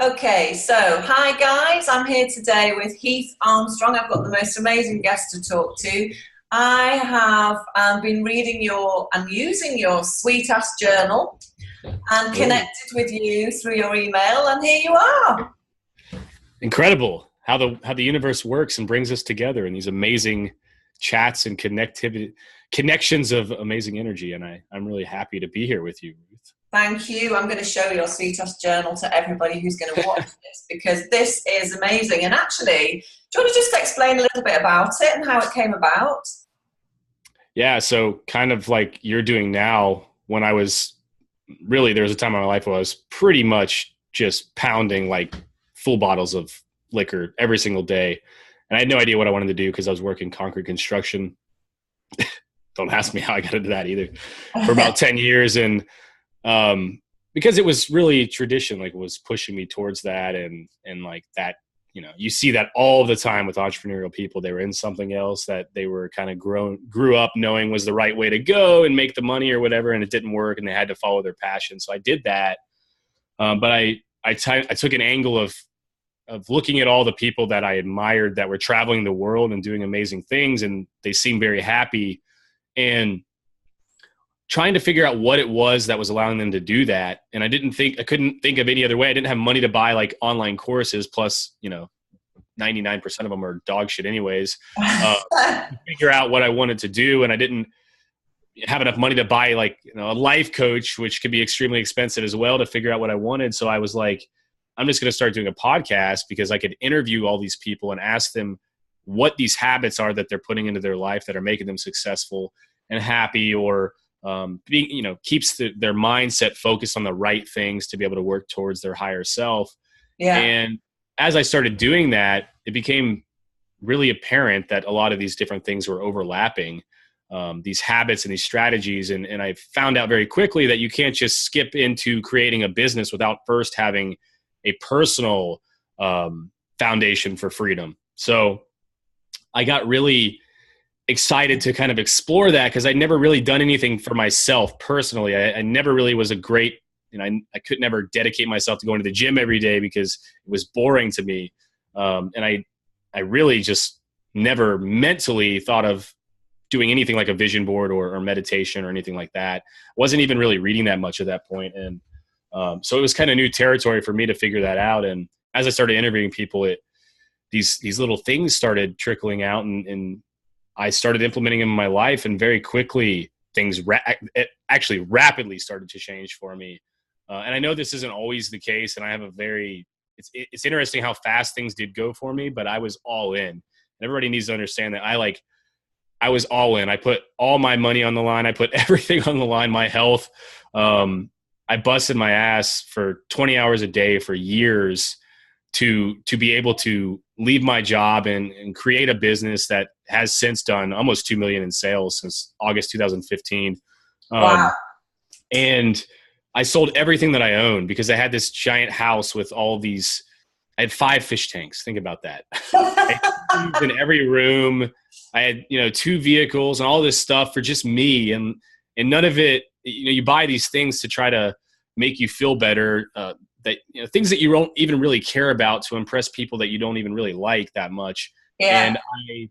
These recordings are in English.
Okay, so hi guys, I'm here today with Heath Armstrong. I've got the most amazing guest to talk to. I have been reading and using your sweet ass journal and Oh, connected with you through your email, and here you are. incredible how the universe works and brings us together in these amazing chats and connections of amazing energy. And I'm really happy to be here with you, Ruth. Thank you. I'm going to show your sweet ass journal to everybody who's going to watch this because this is amazing. And actually, do you want to just explain a little bit about it and how it came about? Yeah, so kind of like you're doing now. When I was there was a time in my life where I was pretty much just pounding like full bottles of liquor every single day. And I had no idea what I wanted to do because I was working concrete construction. Don't ask me how I got into that either. For about 10 years. And because it was really tradition, like it was pushing me towards that. And like that, you see that all the time with entrepreneurial people. They were in something else that they were kind of grew up knowing was the right way to go and make the money or whatever. And it didn't work and they had to follow their passion. So I did that. But I took an angle of looking at all the people that I admired that were traveling the world and doing amazing things. And they seemed very happy, and trying to figure out what it was that was allowing them to do that. And I couldn't think of any other way. I didn't have money to buy like online courses. Plus, 99% of them are dog shit anyways, to figure out what I wanted to do. And I didn't have enough money to buy like, a life coach, which could be extremely expensive as well, to figure out what I wanted. So I was like, I'm just going to start doing a podcast because I could interview all these people and ask them what these habits are that they're putting into their life that are making them successful and happy, or keeps their mindset focused on the right things to be able to work towards their higher self. Yeah. And as I started doing that, it became really apparent that a lot of these different things were overlapping, these habits and these strategies. And I found out very quickly that you can't just skip into creating a business without first having a personal foundation for freedom. So I got really excited to kind of explore that because I'd never really done anything for myself personally. I never really was a great, I could never dedicate myself to going to the gym every day because it was boring to me. And I really just never mentally thought of doing anything like a vision board or meditation or anything like that. Wasn't even really reading that much at that point. And so it was kind of new territory for me to figure that out. And as I started interviewing people, these little things started trickling out, and I started implementing them in my life, and very quickly things it actually rapidly started to change for me. And I know this isn't always the case, and I have it's interesting how fast things did go for me, but I was all in. And everybody needs to understand that I was all in. I put all my money on the line. I put everything on the line, my health. I busted my ass for 20 hours a day for years to be able to leave my job and create a business that has since done almost 2 million in sales since August 2015. Wow. And I sold everything that I owned because I had this giant house with I had 5 fish tanks. Think about that. I had food in every room. I had, 2 vehicles and all this stuff for just me. And none of it, you buy these things to try to make you feel better, that things that you don't even really care about, to impress people that you don't even really like that much. Yeah. And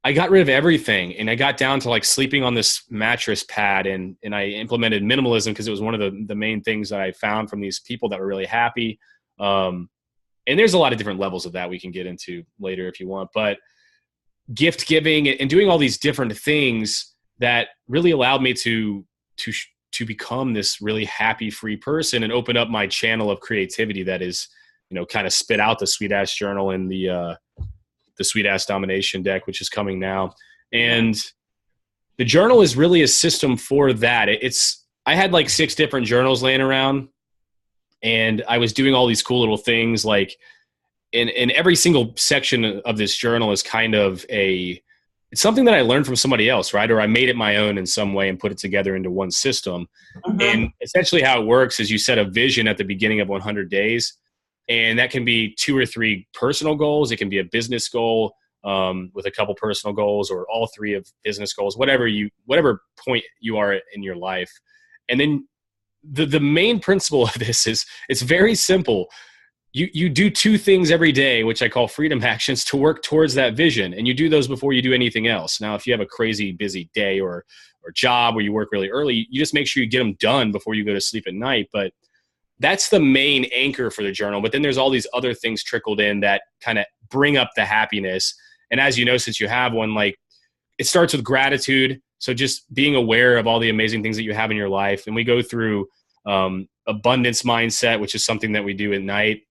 I got rid of everything, and I got down to like sleeping on this mattress pad, and I implemented minimalism because it was one of the main things that I found from these people that were really happy. And there's a lot of different levels of that we can get into later if you want, but gift giving and doing all these different things that really allowed me to become this really happy, free person, and open up my channel of creativity that is, kind of spit out the Sweet Ass Journal and the Sweet Ass Domination deck, which is coming now. And the journal is really a system for that. I had like 6 different journals laying around, and I was doing all these cool little things. Like in every single section of this journal is kind of it's something that I learned from somebody else, right? Or I made it my own in some way and put it together into one system. Mhm. And essentially how it works is you set a vision at the beginning of 100 days. And that can be 2 or 3 personal goals. It can be a business goal with a couple personal goals, or all 3 of business goals, whatever point you are in your life. And then the main principle of this is it's very simple. you do two things every day, which I call freedom actions, to work towards that vision. And you do those before you do anything else. Now, if you have a crazy busy day or job where you work really early, you just make sure you get them done before you go to sleep at night. But that's the main anchor for the journal. But then there's all these other things trickled in that kind of bring up the happiness. And as you know, since you have one, like, it starts with gratitude. So just being aware of all the amazing things that you have in your life. And we go through abundance mindset, which is something that we do at night,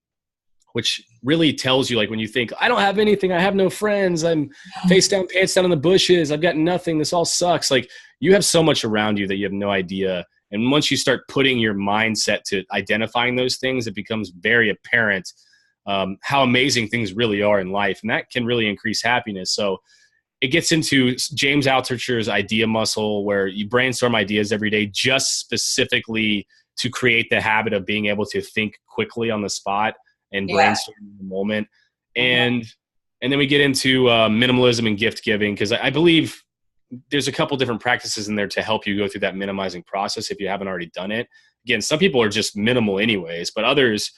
which really tells you, like, when you think, I don't have anything, I have no friends, I'm face down, pants down in the bushes, I've got nothing, this all sucks. Like, you have so much around you that you have no idea. And once you start putting your mindset to identifying those things, it becomes very apparent how amazing things really are in life. And that can really increase happiness. So it gets into James Altucher's idea muscle, where you brainstorm ideas every day just specifically to create the habit of being able to think quickly on the spot and brainstorm in the moment. And then we get into minimalism and gift giving, because I believe there's a couple different practices in there to help you go through that minimizing process if you haven't already done it. Again, some people are just minimal anyways, but others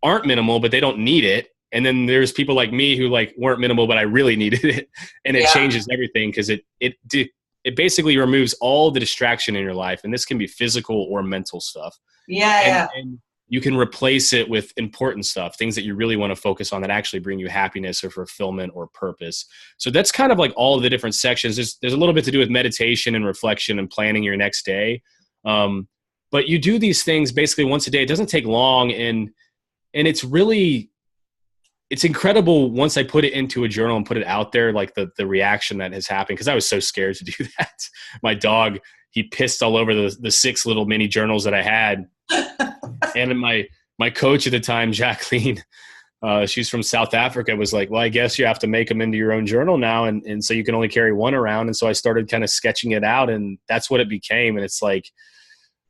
aren't minimal, but they don't need it. And then there's people like me who, like, weren't minimal, but I really needed it. And it changes everything, because it basically removes all the distraction in your life. And this can be physical or mental stuff. And you can replace it with important stuff, things that you really want to focus on that actually bring you happiness or fulfillment or purpose. So that's kind of like all of the different sections. There's a little bit to do with meditation and reflection and planning your next day. But you do these things basically once a day. It doesn't take long. And it's really, it's incredible once I put it into a journal and put it out there, like the reaction that has happened. Because I was so scared to do that. My dog, he pissed all over the 6 little mini journals that I had. And my coach at the time, Jacqueline, she's from South Africa, was like, well, I guess you have to make them into your own journal now. And so you can only carry one around. And so I started kind of sketching it out, and that's what it became. And it's like,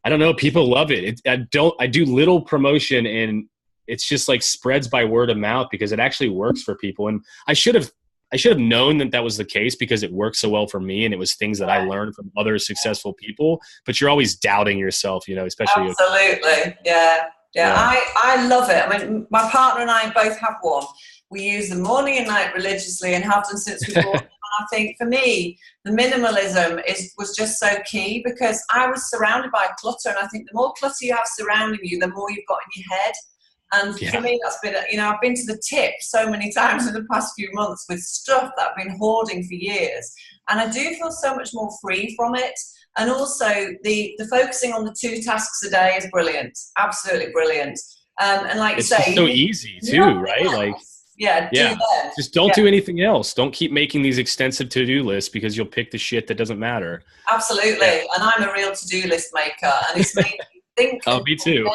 I don't know, people love it. I do little promotion, and it's just like spreads by word of mouth, because it actually works for people. And I should have known that was the case, because it worked so well for me, and it was things that I learned from other successful people. But you're always doubting yourself, especially. Absolutely. Yeah. I love it. I mean, my partner and I both have one. We use them morning and night religiously, and have done since we bought them. And I think for me, the minimalism was just so key, because I was surrounded by clutter. And I think the more clutter you have surrounding you, the more you've got in your head. And for me, that's been, I've been to the tip so many times in the past few months with stuff that I've been hoarding for years. And I do feel so much more free from it. And also the focusing on the 2 tasks a day is brilliant. Absolutely brilliant. And like it's you say, so easy too, right? Like, just don't do anything else. Don't keep making these extensive to-do lists, because you'll pick the shit that doesn't matter. Absolutely. And I'm a real to-do list maker, and it's made me think. Oh, me too.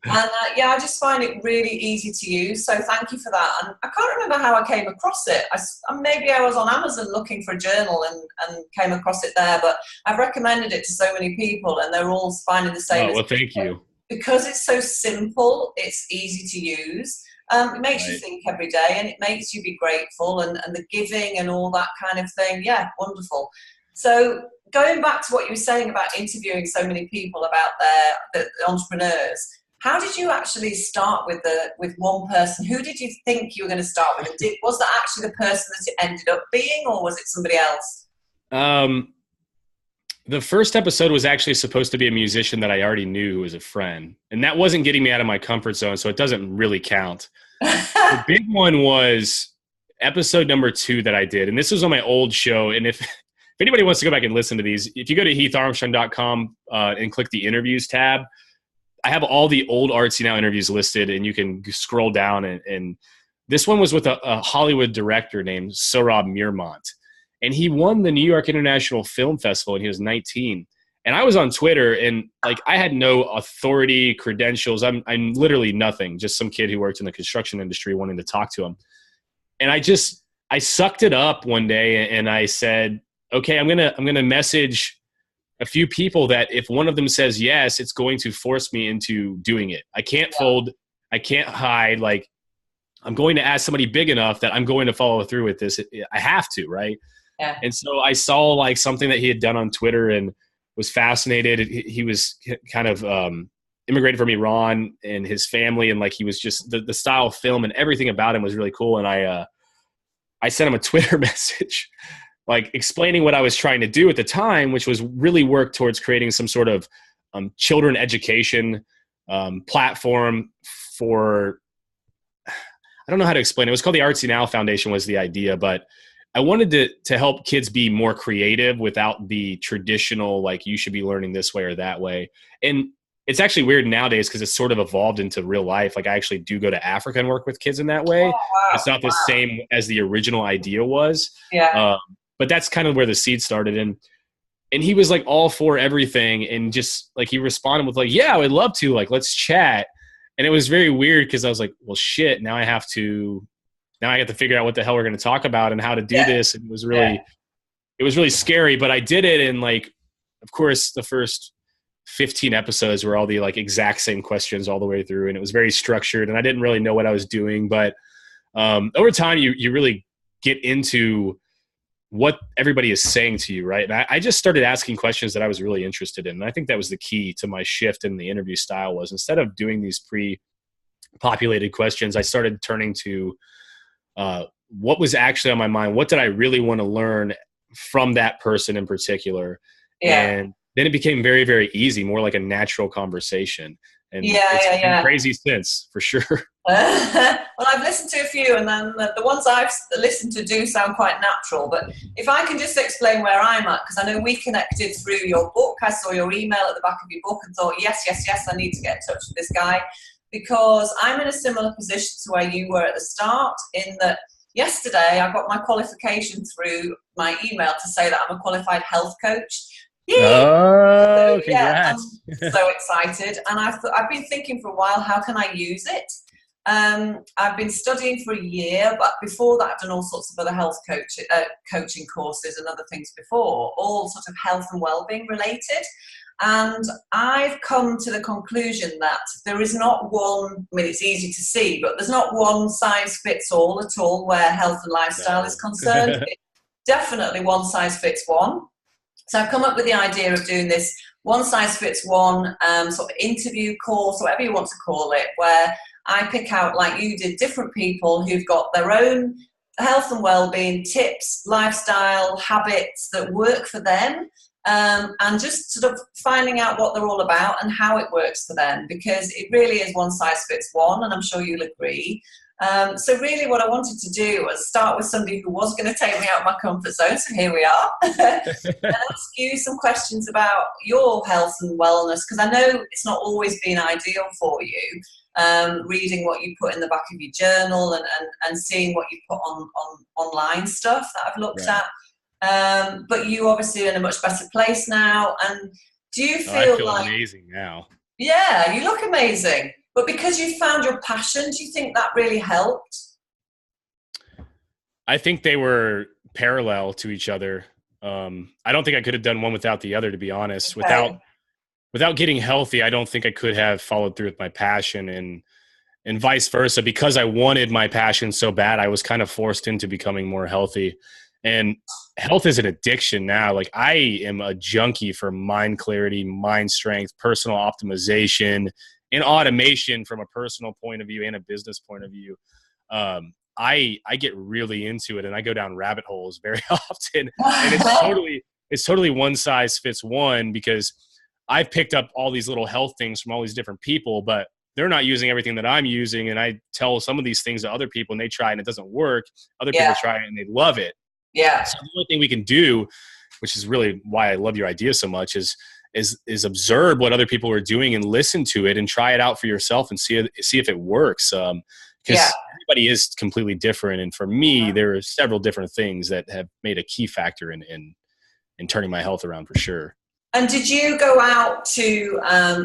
And I just find it really easy to use. So thank you for that. And I can't remember how I came across it. Maybe I was on Amazon looking for a journal and came across it there. But I've recommended it to so many people, and they're all finding the same. Oh, well, thank you. Because it's so simple, it's easy to use. It makes you think every day, and it makes you be grateful, and the giving and all that kind of thing. Yeah, wonderful. So going back to what you were saying about interviewing so many people about the entrepreneurs, how did you actually start with one person? Who did you think you were going to start with? Was that actually the person that it ended up being, or was it somebody else? The first episode was actually supposed to be a musician that I already knew, who was a friend. And that wasn't getting me out of my comfort zone, so it doesn't really count. The big one was episode number 2 that I did. And this was on my old show. And if anybody wants to go back and listen to these, if you go to heatharmstrong.com and click the interviews tab, I have all the old Artsy Now interviews listed, and you can scroll down. And this one was with a Hollywood director named Sohrab Mirmont. And he won the New York International Film Festival when he was 19. And I was on Twitter, and like, I had no authority, credentials. I'm literally nothing, just some kid who worked in the construction industry wanting to talk to him. And I sucked it up one day, and I said, okay, I'm gonna message a few people that if one of them says yes, it's going to force me into doing it. I can't fold. I can't hide. Like, I'm going to ask somebody big enough that I'm going to follow through with this. I have to, right? Yeah. And so I saw like something that he had done on Twitter and was fascinated. He was kind of immigrated from Iran, and his family, and like he was just the style of film and everything about him was really cool. And I sent him a Twitter message, like explaining what I was trying to do at the time, which was really work towards creating some sort of children education platform for, I don't know how to explain it. It was called the Artsy Now Foundation was the idea, but I wanted to help kids be more creative without the traditional, like you should be learning this way or that way. And it's actually weird nowadays because it's sort of evolved into real life. Like I actually do go to Africa and work with kids in that way. Oh, wow. It's not the same as the original idea was. Yeah. But that's kind of where the seed started. And he was like all for everything. And just like, he responded with like, yeah, I would love to, like, let's chat. And it was very weird because I was like, well, shit, now I have to figure out what the hell we're going to talk about and how to do this. And it was really scary, but I did it. And like, of course, the first 15 episodes were all the like exact same questions all the way through. And it was very structured and I didn't really know what I was doing, but over time you really get into what everybody is saying to you. Right. And I just started asking questions that I was really interested in. And I think that was the key to my shift in the interview style was instead of doing these pre-populated questions, I started turning to what was actually on my mind. What did I really want to learn from that person in particular? Yeah. And then it became very, very easy, more like a natural conversation. And it's been crazy since, for sure. Well, I've listened to a few, and then the ones I've listened to do sound quite natural. But if I can just explain where I'm at, because I know we connected through your book. I saw your email at the back of your book and thought, yes, I need to get in touch with this guy, because I'm in a similar position to where you were at the start, in that yesterday I got my qualification through my email to say that I'm a qualified health coach. Yay! Oh, congrats. Yeah, I'm so excited. And I've been thinking for a while, how can I use it? I've been studying for a year, but before that I've done all sorts of other health coaching courses and other things before, all sort of health and well-being related. And I've come to the conclusion that there is not one, I mean, it's easy to see, but there's not one size fits all at all where health and lifestyle is concerned. It's definitely one size fits one. So I've come up with the idea of doing this one size fits one sort of interview course, whatever you want to call it, where I pick out, like you did, different people who've got their own health and well-being tips, lifestyle habits that work for them, and just sort of finding out what they're all about and how it works for them, because it really is one size fits one, and I'm sure you'll agree. So really what I wanted to do was start with somebody who was going to take me out of my comfort zone, so here we are, and ask you some questions about your health and wellness, because I know it's not always been ideal for you, reading what you put in the back of your journal and seeing what you put on online stuff that I've looked at. But you obviously are in a much better place now, and do you feel I feel like amazing now? Yeah, you look amazing. But because you found your passion, do you think that really helped? I think they were parallel to each other. I don't think I could have done one without the other, to be honest. Okay. Without getting healthy, I don't think I could have followed through with my passion, and vice versa. Because I wanted my passion so bad, I was kind of forced into becoming more healthy. And health is an addiction now. Like, I am a junkie for mind clarity, mind strength, personal optimization, and automation from a personal point of view and a business point of view. I get really into it, and I go down rabbit holes very often. And it's totally one size fits one, because I've picked up all these little health things from all these different people, but they're not using everything that I'm using. And I tell some of these things to other people and they try and it doesn't work. Other people try it and they love it. Yeah. So the only thing we can do, which is really why I love your idea so much, is observe what other people are doing and listen to it and try it out for yourself and see if it works. Because everybody is completely different. And for me, there are several different things that have made a key factor in turning my health around, for sure. And did you go out to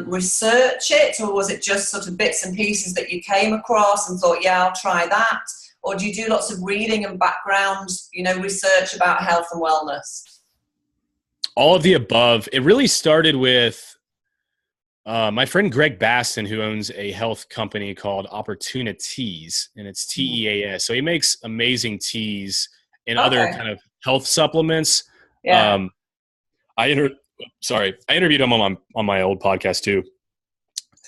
research it, or was it just sort of bits and pieces that you came across and thought, yeah, I'll try that? Or do you do lots of reading and background, research about health and wellness? All of the above. It really started with my friend Greg Baston, who owns a health company called Opportunities, and it's TEAS. So he makes amazing teas and other kind of health supplements. I interviewed him on my old podcast too.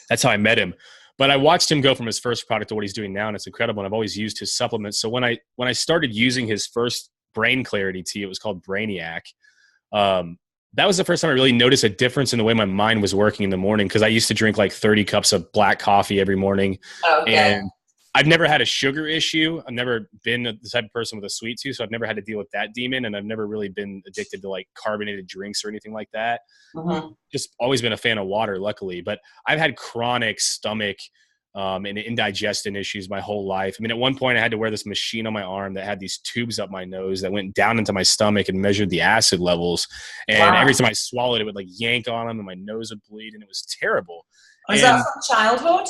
That's how I met him. But I watched him go from his first product to what he's doing now, and it's incredible. And I've always used his supplements. So when I started using his first brain clarity tea, it was called Brainiac. That was the first time I really noticed a difference in the way my mind was working in the morning, because I used to drink like 30 cups of black coffee every morning. Okay. And I've never had a sugar issue. I've never been the type of person with a sweet tooth, so I've never had to deal with that demon. And I've never really been addicted to like carbonated drinks or anything like that. Just always been a fan of water, luckily. But I've had chronic stomach and indigestion issues my whole life. I mean, at one point I had to wear this machine on my arm that had these tubes up my nose that went down into my stomach and measured the acid levels. And every time I swallowed, it would like yank on them and my nose would bleed, and it was terrible. Was that from childhood?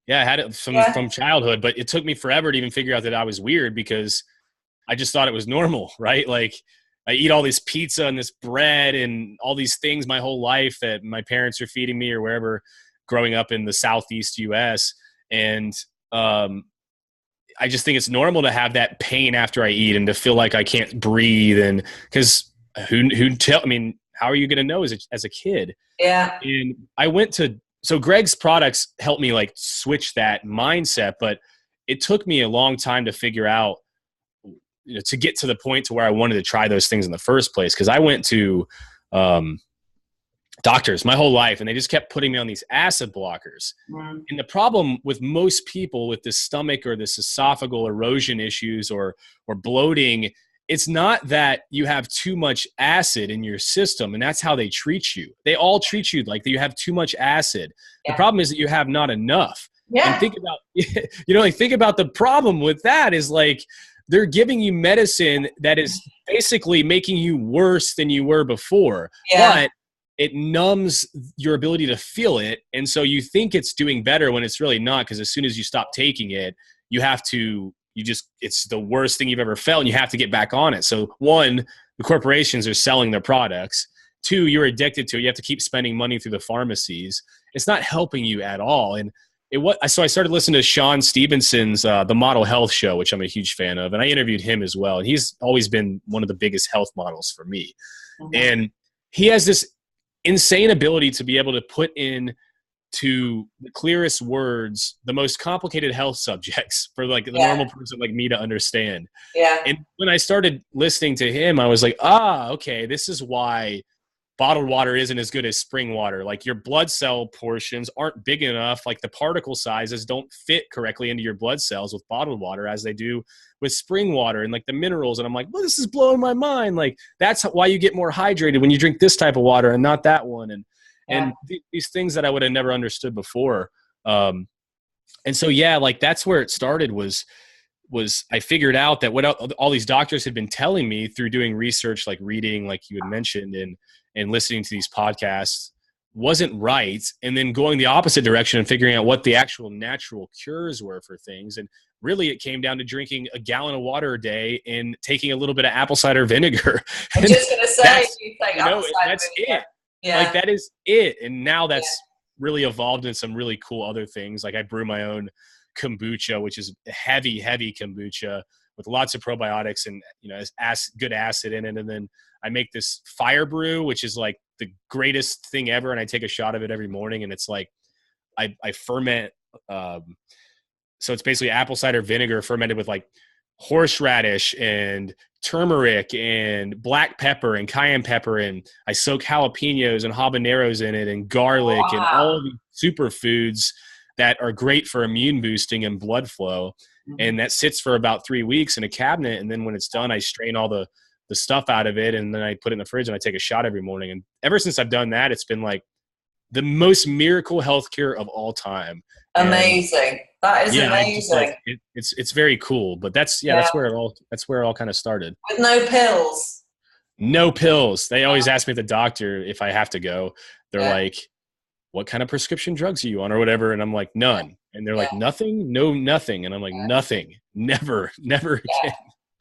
Yeah, I had it from childhood, but it took me forever to even figure out that I was weird, because I just thought it was normal, right? Like I eat all this pizza and this bread and all these things my whole life that my parents are feeding me or wherever, growing up in the Southeast US. And I just think it's normal to have that pain after I eat and to feel like I can't breathe. And because how are you going to know as a kid? Yeah. And I went to, so Greg's products helped me like switch that mindset, but it took me a long time to figure out, to get to the point to where I wanted to try those things in the first place. Cause I went to, doctors my whole life, and they just kept putting me on these acid blockers. And the problem with most people with this stomach or this esophageal erosion issues or bloating, it's not that you have too much acid in your system and that's how they treat you. They all treat you like you have too much acid. The problem is that you have not enough. And think about, think about the problem with that is like, they're giving you medicine that is basically making you worse than you were before. But it numbs your ability to feel it. And so you think it's doing better when it's really not, because as soon as you stop taking it, it's the worst thing you've ever felt and you have to get back on it. So one, the corporations are selling their products. Two, you're addicted to it. You have to keep spending money through the pharmacies. It's not helping you at all. And so I started listening to Sean Stevenson's The Model Health Show, which I'm a huge fan of. And I interviewed him as well. And he's always been one of the biggest health models for me. And he has this insane ability to be able to put in to the clearest words the most complicated health subjects for like the normal person like me to understand. And when I started listening to him, I was like, okay, this is why bottled water isn't as good as spring water. Like your blood cell portions aren't big enough, like the particle sizes don't fit correctly into your blood cells with bottled water as they do with spring water, and like the minerals. And I'm like, well, this is blowing my mind. Like that's why you get more hydrated when you drink this type of water and not that one. And these things that I would have never understood before. And so, like that's where it started was I figured out that what all these doctors had been telling me through doing research, like reading, like you had mentioned, and listening to these podcasts wasn't right. And then going the opposite direction and figuring out what the actual natural cures were for things. And really it came down to drinking a gallon of water a day and taking a little bit of apple cider vinegar. I'm just going to say, that's it. Like that is it. And now that's really evolved in some really cool other things. Like I brew my own kombucha, which is heavy kombucha with lots of probiotics and, good acid in it. And then I make this fire brew, which is like the greatest thing ever. And I take a shot of it every morning. And it's like, I ferment. So it's basically apple cider vinegar fermented with like horseradish and turmeric and black pepper and cayenne pepper. And I soak jalapenos and habaneros in it and garlic and all the superfoods that are great for immune boosting and blood flow. And that sits for about 3 weeks in a cabinet. And then when it's done, I strain all the stuff out of it. And then I put it in the fridge and I take a shot every morning. And ever since I've done that, it's been like the most miracle health cure of all time. Amazing. That is amazing. It's very cool, but that's where it all kind of started. With no pills. No pills. They always ask me at the doctor if I have to go. They're like, what kind of prescription drugs are you on or whatever? And I'm like, none. And they're like, nothing? No, nothing. And I'm like, nothing. Never again.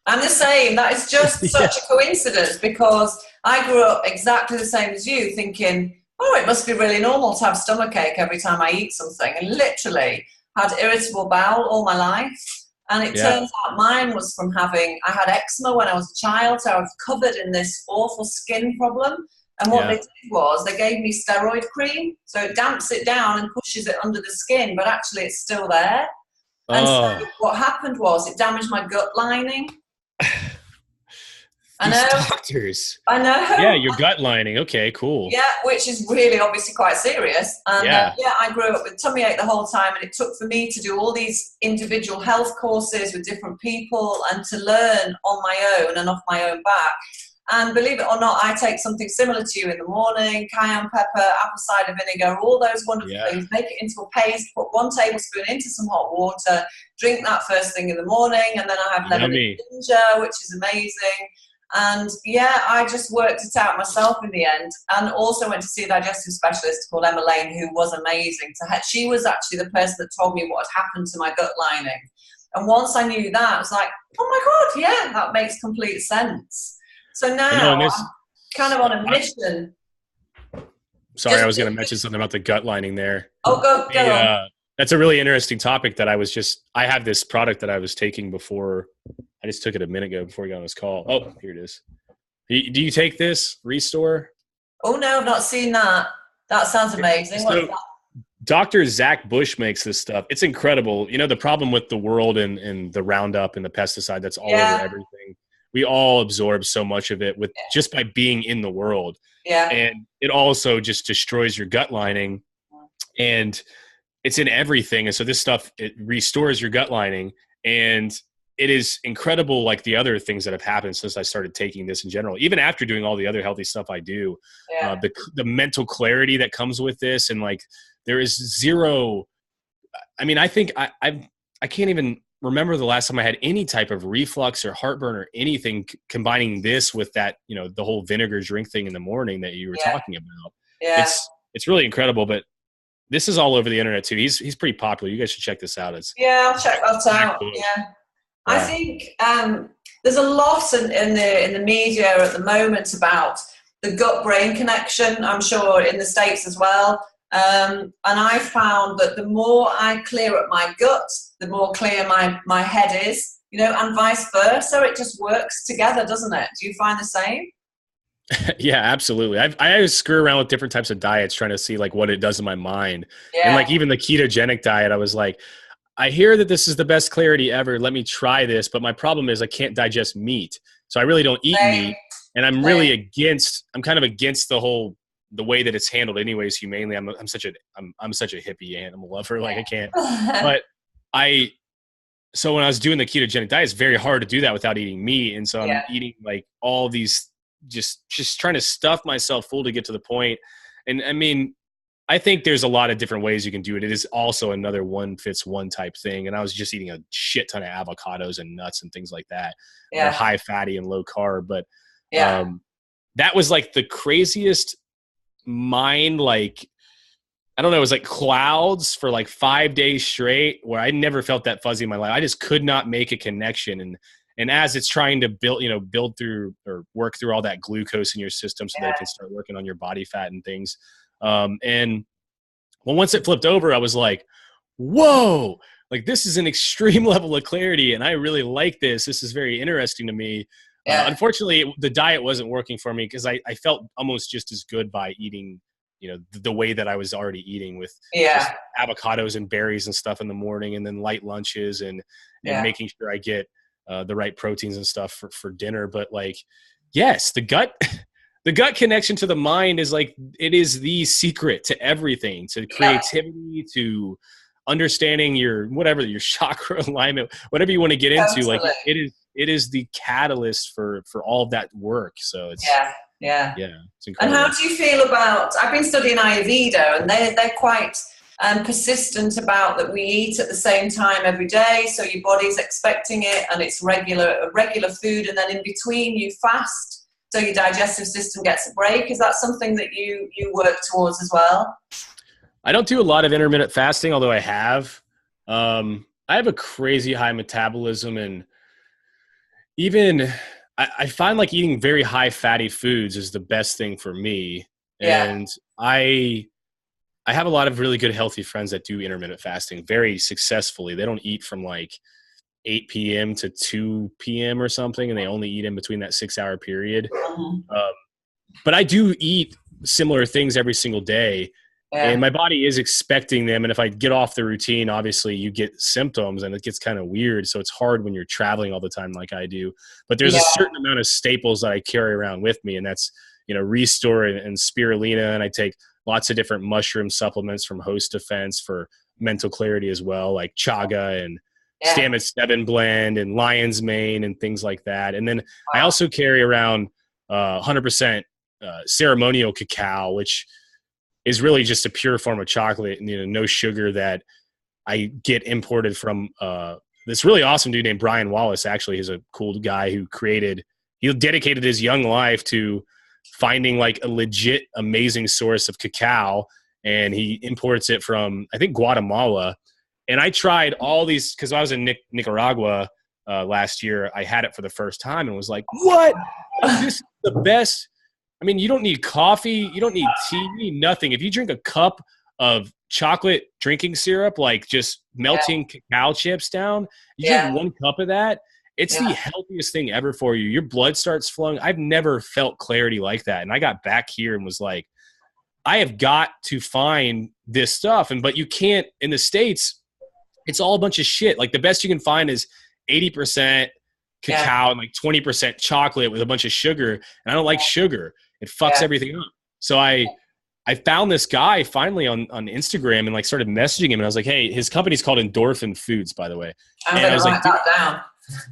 I'm the same. That is just such a coincidence, because I grew up exactly the same as you, thinking, it must be really normal to have stomachache every time I eat something, and literally had irritable bowel all my life. And it turns out mine was from I had eczema when I was a child, so I was covered in this awful skin problem. And what they did was they gave me steroid cream, so it damps it down and pushes it under the skin, but actually it's still there. And so what happened was it damaged my gut lining. I These know. doctors. I know. Yeah, your gut lining. Okay, cool. Yeah, which is really obviously quite serious. And I grew up with tummy ache the whole time, and it took for me to do all these individual health courses with different people and to learn on my own and off my own back. And believe it or not, I take something similar to you in the morning: cayenne pepper, apple cider vinegar, all those wonderful things. Make it into a paste, put 1 tablespoon into some hot water, drink that first thing in the morning, and then I have lemon and ginger, which is amazing. And I just worked it out myself in the end, and also went to see a digestive specialist called Emma Lane, who was amazing. She was actually the person that told me what had happened to my gut lining. And once I knew that, I was like, oh my God, yeah, that makes complete sense. So now I'm kind of on a mission. Sorry, I was going to mention something about the gut lining there. Oh, go on. That's a really interesting topic that I have this product that I was taking before. I just took it a minute ago before we got on this call. Oh, here it is. Do you take this Restore? Oh, no, I've not seen that. That sounds amazing. So, Dr. Zack Bush makes this stuff. It's incredible. You know, the problem with the world and the Roundup and the pesticide that's all over everything. We all absorb so much of it just by being in the world. Yeah. And it also just destroys your gut lining. And it's in everything. And so this stuff, it restores your gut lining. And it is incredible, like the other things that have happened since I started taking this in general. Even after doing all the other healthy stuff I do, the mental clarity that comes with this, and like there is zero. I mean, I think I can't even remember the last time I had any type of reflux or heartburn or anything combining this with that, you know, the whole vinegar drink thing in the morning that you were talking about. Yeah. It's really incredible, but this is all over the internet too. He's pretty popular. You guys should check this out. I'll check that out. Yeah. I think there's a lot in the media at the moment about the gut-brain connection. I'm sure in the States as well. And I found that the more I clear up my gut, the more clear my head is, you know, and vice versa. It just works together, doesn't it? Do you find the same? Yeah, absolutely. I always screw around with different types of diets trying to see like what it does in my mind. Yeah. And like even the ketogenic diet, I was like, I hear that this is the best clarity ever. Let me try this. But my problem is I can't digest meat. So I really don't eat meat. And I'm really I'm kind of against the way that it's handled anyways, humanely. I'm such a hippie animal lover. Like I can't, but so when I was doing the ketogenic diet, it's very hard to do that without eating meat. And so I'm eating like all these, just trying to stuff myself full to get to the point. And I mean, I think there's a lot of different ways you can do it. It is also another one fits one type thing. And I was just eating a shit ton of avocados and nuts and things like that. They're high fatty and low carb. But that was like the craziest mind, like, I don't know, it was like clouds for like 5 days straight where I never felt that fuzzy in my life. I just could not make a connection. And as it's trying to build through or work through all that glucose in your system so that it can start working on your body fat and things. And well, once it flipped over, I was like, whoa, like this is an extreme level of clarity. And I really like this. This is very interesting to me. Unfortunately, the diet wasn't working for me because I felt almost just as good by eating, you know, the way that I was already eating with just avocados and berries and stuff in the morning, and then light lunches and making sure I get the right proteins and stuff for dinner. But like, yes, the gut connection to the mind is like, it is the secret to everything, to creativity, to understanding your chakra alignment, whatever you want to get into. Absolutely. Like it is the catalyst for all of that work. So it's it's incredible. And how do you feel about, I've been studying Ayurveda, and they're quite persistent about that we eat at the same time every day, so your body's expecting it, and it's regular food, and then in between you fast so your digestive system gets a break. Is that something that you work towards as well? I don't do a lot of intermittent fasting, although I have. I have a crazy high metabolism, and even I find like eating very high fatty foods is the best thing for me. And I have a lot of really good healthy friends that do intermittent fasting very successfully. They don't eat from like 8 p.m. to 2 p.m. or something, and they only eat in between that 6 hour period. but I do eat similar things every single day. Yeah. And my body is expecting them. And if I get off the routine, obviously you get symptoms and it gets kind of weird. So it's hard when you're traveling all the time like I do. But there's a certain amount of staples that I carry around with me. And that's, Restore and spirulina. And I take lots of different mushroom supplements from Host Defense for mental clarity as well, like chaga and Stamets 7 blend and lion's mane and things like that. And then I also carry around 100% ceremonial cacao, which is really just a pure form of chocolate and no sugar that I get imported from this really awesome dude named Brian Wallace. Actually, he's a cool guy who he dedicated his young life to finding like a legit amazing source of cacao, and he imports it from, I think, Guatemala. And I tried all these because I was in Nicaragua last year. I had it for the first time and was like, what? This is the best. I mean, you don't need coffee. You don't need tea. You need nothing. If you drink a cup of chocolate drinking syrup, like just melting cacao chips down, you drink 1 cup of that, it's the healthiest thing ever for you. Your blood starts flowing. I've never felt clarity like that. And I got back here and was like, I have got to find this stuff. But you can't, in the States, it's all a bunch of shit. Like the best you can find is 80% cacao and like 20% chocolate with a bunch of sugar. And I don't like sugar. It fucks everything up. So I found this guy finally on Instagram and like started messaging him. And I was like, hey, his company's called Endorphin Foods, by the way. I'm going to write that down.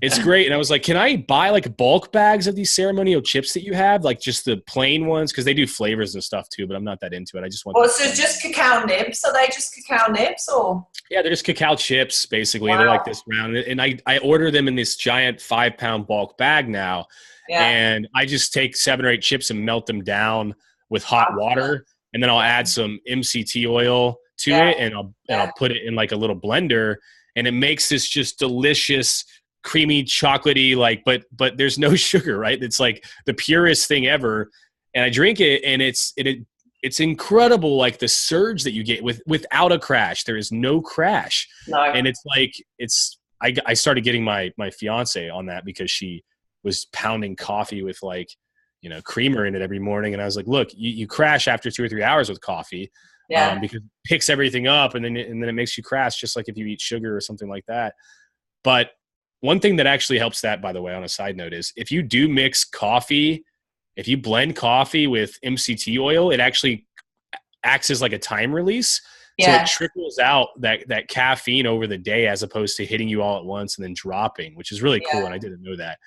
It's great. And I was like, can I buy like bulk bags of these ceremonial chips that you have? Like just the plain ones? Because they do flavors and stuff too, but I'm not that into it. I just want so just cacao nibs? Are they just cacao nibs or? Yeah, they're just cacao chips, basically. Wow. They're like this round. And I order them in this giant 5-pound bulk bag now. Yeah. And I just take 7 or 8 chips and melt them down with hot water. And then I'll add some MCT oil to it and I'll put it in like a little blender. And it makes this just delicious, creamy, chocolatey, like, but there's no sugar, right? It's like the purest thing ever. And I drink it and it's incredible, like the surge that you get without a crash. There is no crash. No. And it's like, I started getting my fiance on that because she was pounding coffee with like, creamer in it every morning. And I was like, look, you crash after 2 or 3 hours with coffee because it picks everything up and then it makes you crash just like if you eat sugar or something like that. But one thing that actually helps that, by the way, on a side note, is if you do mix coffee, if you blend coffee with MCT oil, it actually acts as like a time release. So it trickles out that caffeine over the day as opposed to hitting you all at once and then dropping, which is really cool. And I didn't know that.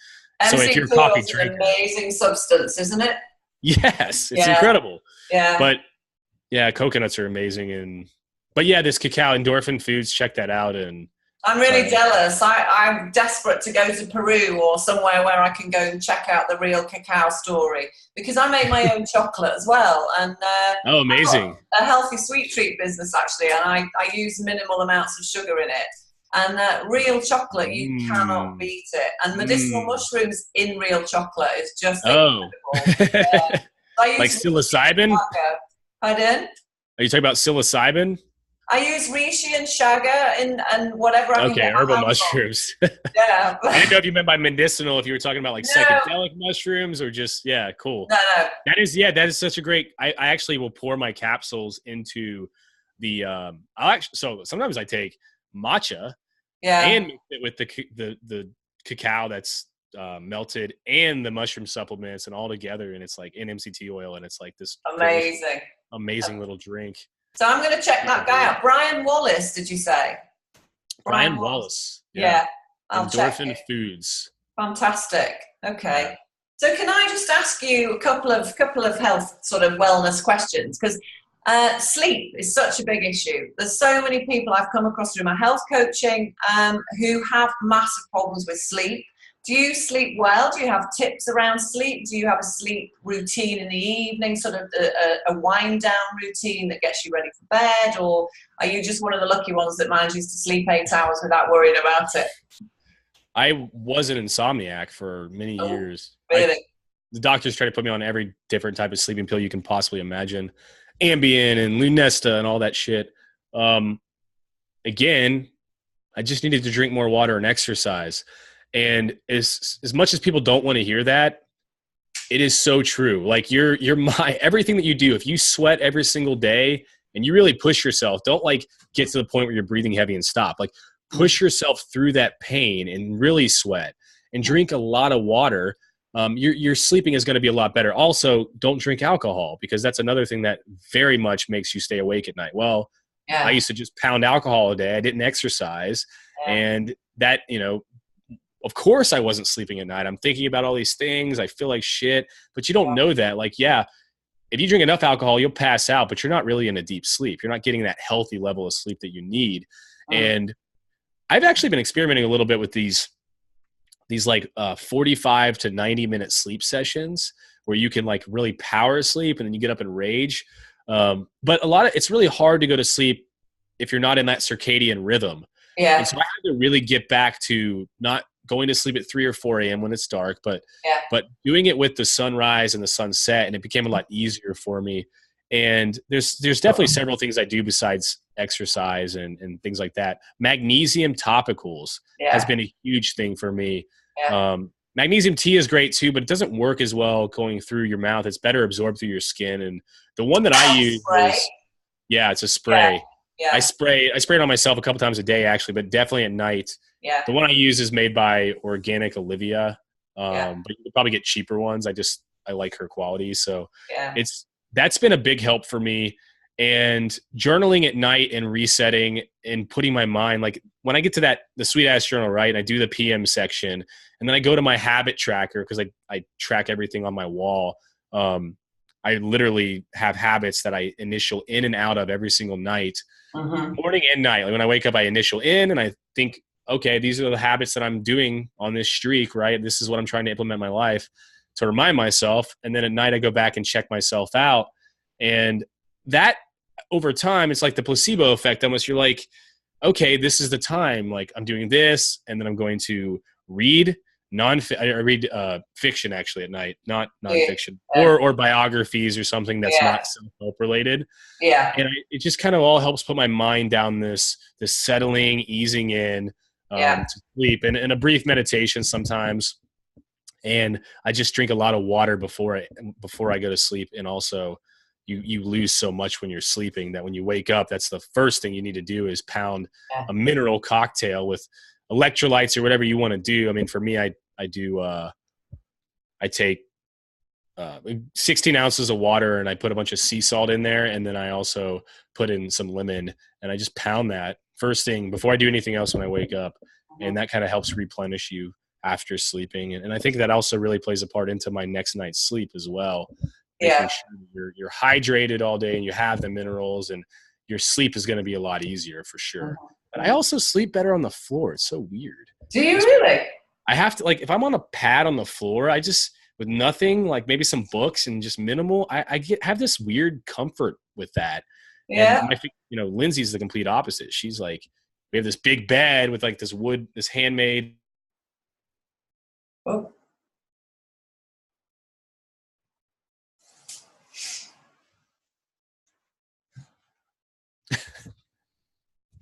So if you're a coffee drinker, an amazing substance, isn't it? Yes, it's incredible. Yeah. But yeah, coconuts are amazing. But this cacao, Endorphin Foods, check that out. And I'm really jealous. I'm desperate to go to Peru or somewhere where I can go and check out the real cacao story because I make my own chocolate as well. And amazing! A healthy sweet treat business actually, and I use minimal amounts of sugar in it. And real chocolate, you cannot beat it. And medicinal mushrooms in real chocolate is just incredible. Like psilocybin? Pardon? Are you talking about psilocybin? I use reishi and shaga and whatever I can get. Okay, herbal mushrooms. Yeah. I didn't know if you meant by medicinal, if you were talking about like psychedelic mushrooms or just, cool. No. That is such a great, I actually will pour my capsules into the, so sometimes I take matcha and mix it with the cacao that's melted and the mushroom supplements and all together. And it's like in MCT oil and it's like this amazing little drink. So I'm going to check that guy out. Brian Wallace, did you say? Brian Wallace. Yeah. I'll check it. Foods. Fantastic. Okay. Yeah. So can I just ask you a couple of health sort of wellness questions? Because sleep is such a big issue. There's so many people I've come across through my health coaching who have massive problems with sleep. Do you sleep well? Do you have tips around sleep? Do you have a sleep routine in the evening, sort of a wind down routine that gets you ready for bed? Or are you just one of the lucky ones that manages to sleep 8 hours without worrying about it? I was an insomniac for many years. Really? The doctors tried to put me on every different type of sleeping pill you can possibly imagine. Ambien and Lunesta and all that shit. Again, I just needed to drink more water and exercise. And as much as people don't want to hear that, It is so true. Like your mind, everything that you do, if you sweat every single day and you really push yourself, don't like get to the point where you're breathing heavy and stop. Like push yourself through that pain and really sweat and drink a lot of water. Your sleeping is going to be a lot better. Also, don't drink alcohol, because that's another thing that very much makes you stay awake at night. Well, I used to just pound alcohol a day. I didn't exercise. And that, of course I wasn't sleeping at night. I'm thinking about all these things. I feel like shit, but you don't know that. Like, if you drink enough alcohol, you'll pass out, but you're not really in a deep sleep. You're not getting that healthy level of sleep that you need. And I've actually been experimenting a little bit with these 45 to 90-minute sleep sessions where you can like really power sleep and then you get up and rage. But it's really hard to go to sleep if you're not in that circadian rhythm. Yeah. And so I had to really get back to not going to sleep at 3 or 4 a.m. when it's dark, but doing it with the sunrise and the sunset. And it became a lot easier for me. And there's definitely several things I do besides exercise and things like that. Magnesium topicals has been a huge thing for me. Magnesium tea is great too, but it doesn't work as well going through your mouth. It's better absorbed through your skin. And the one that I use is, it's a spray. I spray it on myself a couple times a day actually, but definitely at night. The one I use is made by Organic Olivia. But you can probably get cheaper ones. I like her quality. So that's been a big help for me. And journaling at night and resetting and putting my mind, like when I get to the sweet ass journal, right? And I do the PM section and then I go to my habit tracker because I track everything on my wall. I literally have habits that I initial in and out of every single night, morning and night. Like when I wake up, I initial in and I think, okay, these are the habits that I'm doing on this streak, right? This is what I'm trying to implement in my life to remind myself. And then at night I go back and check myself out. And that over time, it's like the placebo effect. Almost you're like, okay, this is the time. Like I'm doing this, and then I'm going to read fiction actually at night, not nonfiction, or biographies or something that's not self-help related. And it just kind of all helps put my mind down this settling, easing in to sleep, and a brief meditation sometimes. And I just drink a lot of water before I go to sleep, and also. You lose so much when you're sleeping that when you wake up, that's the first thing you need to do is pound a mineral cocktail with electrolytes or whatever you want to do. I mean, for me, I take 16 ounces of water and I put a bunch of sea salt in there. And then I also put in some lemon and I just pound that first thing before I do anything else when I wake up. And that kind of helps replenish you after sleeping. And I think that also really plays a part into my next night's sleep as well. Making sure you're hydrated all day and you have the minerals, and your sleep is going to be a lot easier for sure. But I also sleep better on the floor. It's so weird. Do you really? I have to, like, if I'm on a pad on the floor, I just, with nothing, like maybe some books and just minimal, I have this weird comfort with that. And Lindsay's the complete opposite. She's like, we have this big bed with like this handmade. Oh.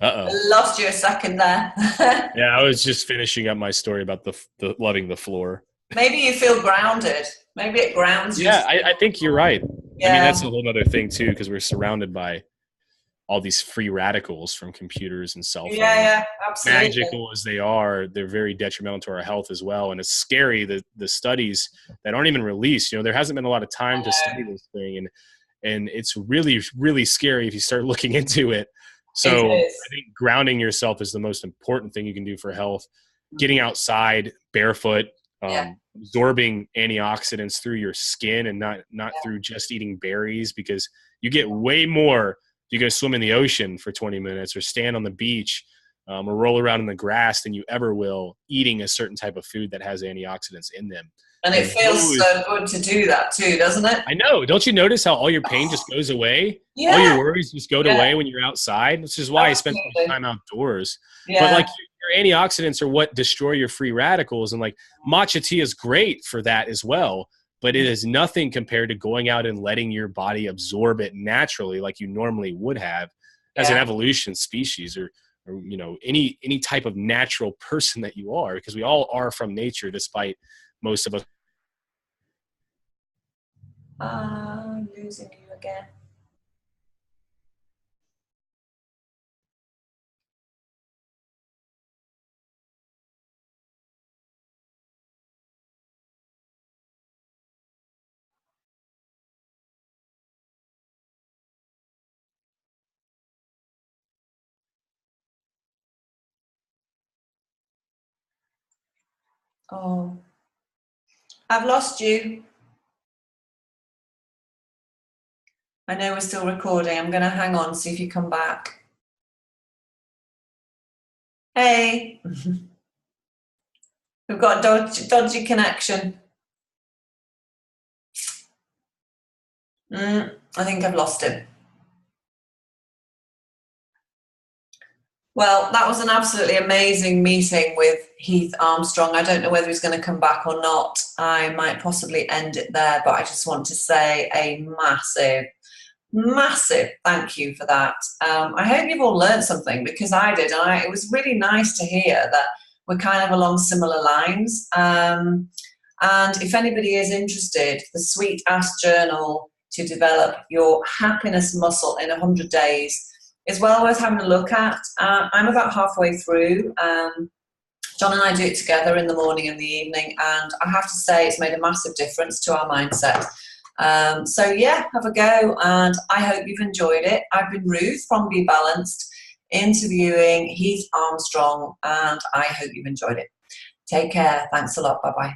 Uh-oh. I lost you a second there. Yeah, I was just finishing up my story about the loving the floor. Maybe you feel grounded. Maybe it grounds you. Yeah, I think you're right. Yeah. I mean, that's a whole other thing too, because we're surrounded by all these free radicals from computers and cell phones. Yeah, absolutely. Magical as they are, they're very detrimental to our health as well. And it's scary that the studies that aren't even released, there hasn't been a lot of time to study this thing. And it's really, really scary if you start looking into it. So I think grounding yourself is the most important thing you can do for health. Getting outside barefoot, absorbing antioxidants through your skin and not through just eating berries, because you get way more if you go swim in the ocean for 20 minutes or stand on the beach or roll around in the grass than you ever will eating a certain type of food that has antioxidants in them. And it feels so good to do that too, doesn't it? I know. Don't you notice how all your pain just goes away? Yeah. All your worries just go away when you're outside, which is why I spend so much time outdoors. Yeah. But like your antioxidants are what destroy your free radicals. And like matcha tea is great for that as well. But it is nothing compared to going out and letting your body absorb it naturally like you normally would have as an evolution species or any type of natural person that you are, because we all are from nature, despite most of us I'm losing you again. Oh, I've lost you. I know we're still recording. I'm going to hang on, see if you come back. Hey, we've got a dodgy connection. I think I've lost him. Well, that was an absolutely amazing meeting with Heath Armstrong. I don't know whether he's going to come back or not. I might possibly end it there, but I just want to say a massive thank you for that. I hope you've all learned something, because I did. And it was really nice to hear that we're kind of along similar lines. And if anybody is interested, the Sweet Ass Journal to develop your happiness muscle in 100 days is well worth having a look at. I'm about halfway through. John and I do it together in the morning and the evening, and I have to say it's made a massive difference to our mindset. So yeah, have a go, and I hope you've enjoyed it. I've been Ruth from Be Balanced, interviewing Heath Armstrong, and I hope you've enjoyed it. Take care. Thanks a lot. Bye-bye.